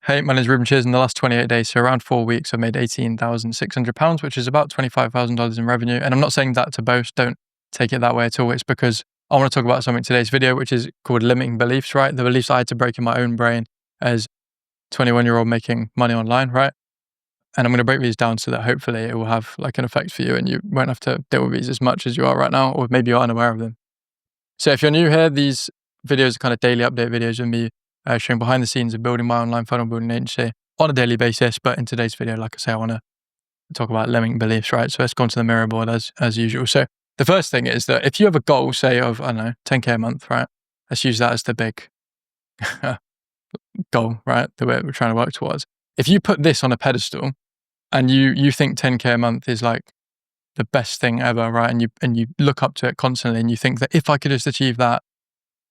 Hey, my name is Reuben. Shears. In the last 28 days, so around 4 weeks, I've made £18,600, which is about $25,000 in revenue. And I'm not saying that to boast. Don't take it that way at all. It's because I want to talk about something in today's video, which is called limiting beliefs, right? The beliefs I had to break in my own brain as 21-year-old making money online, right? And I'm going to break these down so that hopefully it will have like an effect for you and you won't have to deal with these as much as you are right now, or maybe you're unaware of them. So if you're new here, these videos are kind of daily update videos of me showing behind the scenes of building my online funnel building agency on a daily basis. But in today's video, like I say, I want to talk about limiting beliefs, right? So let's go on to the mirror board as usual. So the first thing is that if you have a goal, say of, I don't know, 10K a month, right? Let's use that as the big goal, right? That we're trying to work towards. If you put this on a pedestal and you think 10K a month is like the best thing ever, right? And you look up to it constantly and you think that if I could just achieve that,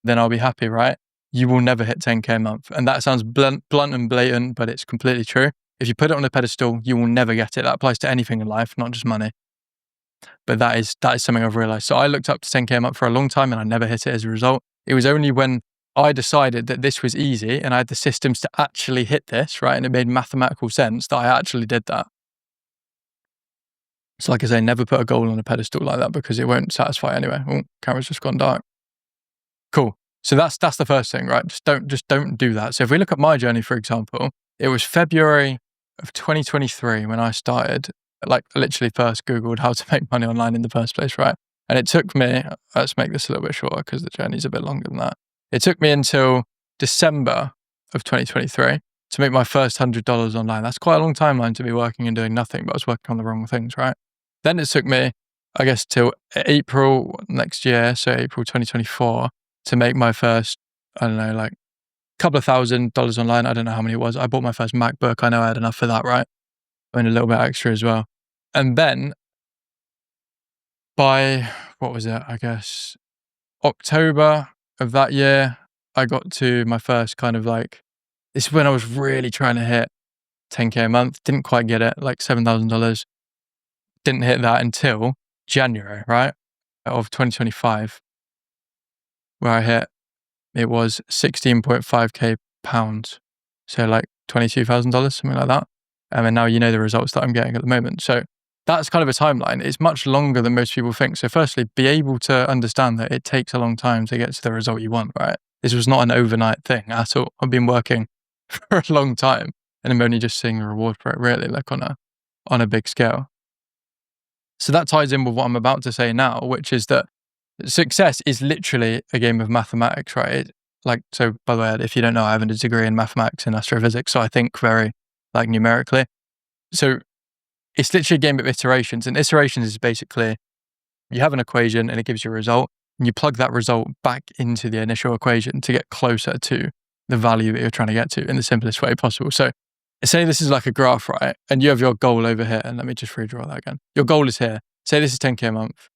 then I'll be happy, right? You will never hit 10K a month. And that sounds blunt and blatant, but it's completely true. If you put it on a pedestal, you will never get it. That applies to anything in life, not just money. But that is something I've realized. So I looked up to 10K a month for a long time and I never hit it as a result. It was only when I decided that this was easy and I had the systems to actually hit this, right? And it made mathematical sense that I actually did that. So like I say, never put a goal on a pedestal like that because it won't satisfy anyway. Oh, camera's just gone dark. Cool. So that's the first thing, right? Just don't do that. So if we look at my journey, for example, it was February of 2023 when I started, like literally first Googled how to make money online in the first place, right? And it took me, let's make this a little bit shorter because the journey's a bit longer than that. It took me until December of 2023 to make my first $100 online. That's quite a long timeline to be working and doing nothing, but I was working on the wrong things, right? Then it took me, I guess, till April next year, so April 2024, to make my first, I don't know, like a couple of $1,000s online. I don't know how many it was. I bought my first MacBook. I know I had enough for that, right? And a little bit extra as well. And then by, what was it? I guess October of that year, I got to my first kind of like, this is when I was really trying to hit 10K a month. Didn't quite get it, like $7,000. Didn't hit that until January, right? Of 2025, where I hit, it was 16.5K pounds. So like $22,000, something like that. And now you know the results that I'm getting at the moment. So that's kind of a timeline. It's much longer than most people think. So firstly, be able to understand that it takes a long time to get to the result you want, right? This was not an overnight thing at all. I've been working for a long time and I'm only just seeing the reward for it really, like on a big scale. So that ties in with what I'm about to say now, which is that success is literally a game of mathematics, right? So by the way, if you don't know, I have a degree in mathematics and astrophysics, so I think very like numerically. So it's literally a game of iterations, and iterations is basically you have an equation and it gives you a result, and you plug that result back into the initial equation to get closer to the value that you're trying to get to in the simplest way possible. So say this is like a graph, right? And you have your goal over here, and let me just redraw that again. Your goal is here. Say this is 10K a month.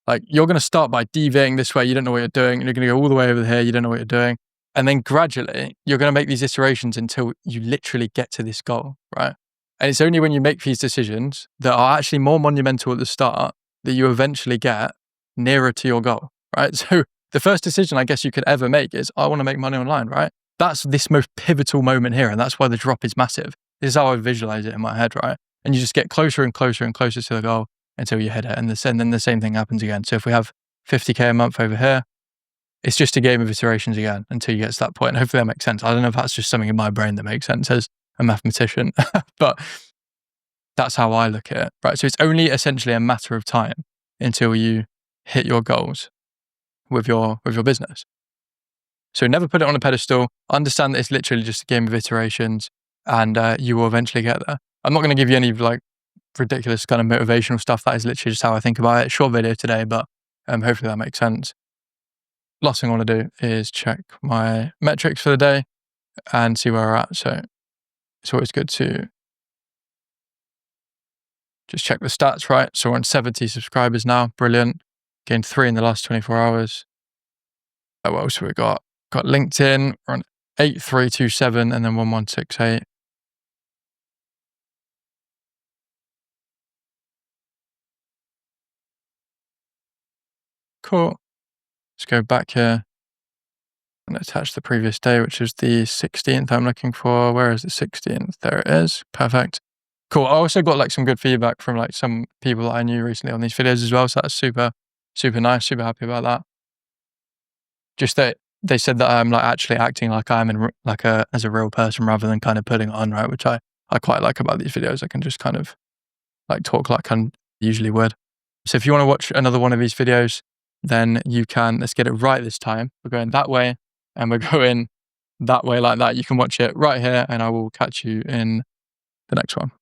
Like you're going to start by deviating this way. You don't know what you're doing. And you're going to go all the way over here. You don't know what you're doing. And then gradually you're going to make these iterations until you literally get to this goal, right? And it's only when you make these decisions that are actually more monumental at the start that you eventually get nearer to your goal, right? So the first decision I guess you could ever make is I want to make money online, right? That's this most pivotal moment here. And that's why the drop is massive. This is how I visualize it in my head, right? And you just get closer and closer and closer to the goal until you hit it. And then the same thing happens again. So if we have 50K a month over here, it's just a game of iterations again until you get to that point. And hopefully that makes sense. I don't know if that's just something in my brain that makes sense as a mathematician, but that's how I look at it, right? So it's only essentially a matter of time until you hit your goals with your business. So never put it on a pedestal. Understand that it's literally just a game of iterations and you will eventually get there. I'm not going to give you any like ridiculous kind of motivational stuff. That is literally just how I think about it. Short video today, but hopefully that makes sense. Last thing I want to do is check my metrics for the day and see where we're at. So it's always good to just check the stats, right? So we're on 70 subscribers now. Brilliant. Gained 3 in the last 24 hours. What else have we got? Got LinkedIn. We're on 8327 and then 1168. Cool. Let's go back here. and attach the previous day, which is the 16th I'm looking for. Where is the 16th? There it is. Perfect. Cool. I also got like some good feedback from like some people that I knew recently on these videos as well. So that's super, super nice. Super happy about that. Just that they said that I'm like actually acting like I'm in like as a real person rather than kind of putting it on, right? Which I quite like about these videos. I can just kind of like talk like I usually would. So if you want to watch another one of these videos, then you can. Let's get it right this time. We're going that way and we're going that way like that. You can watch it right here and I will catch you in the next one.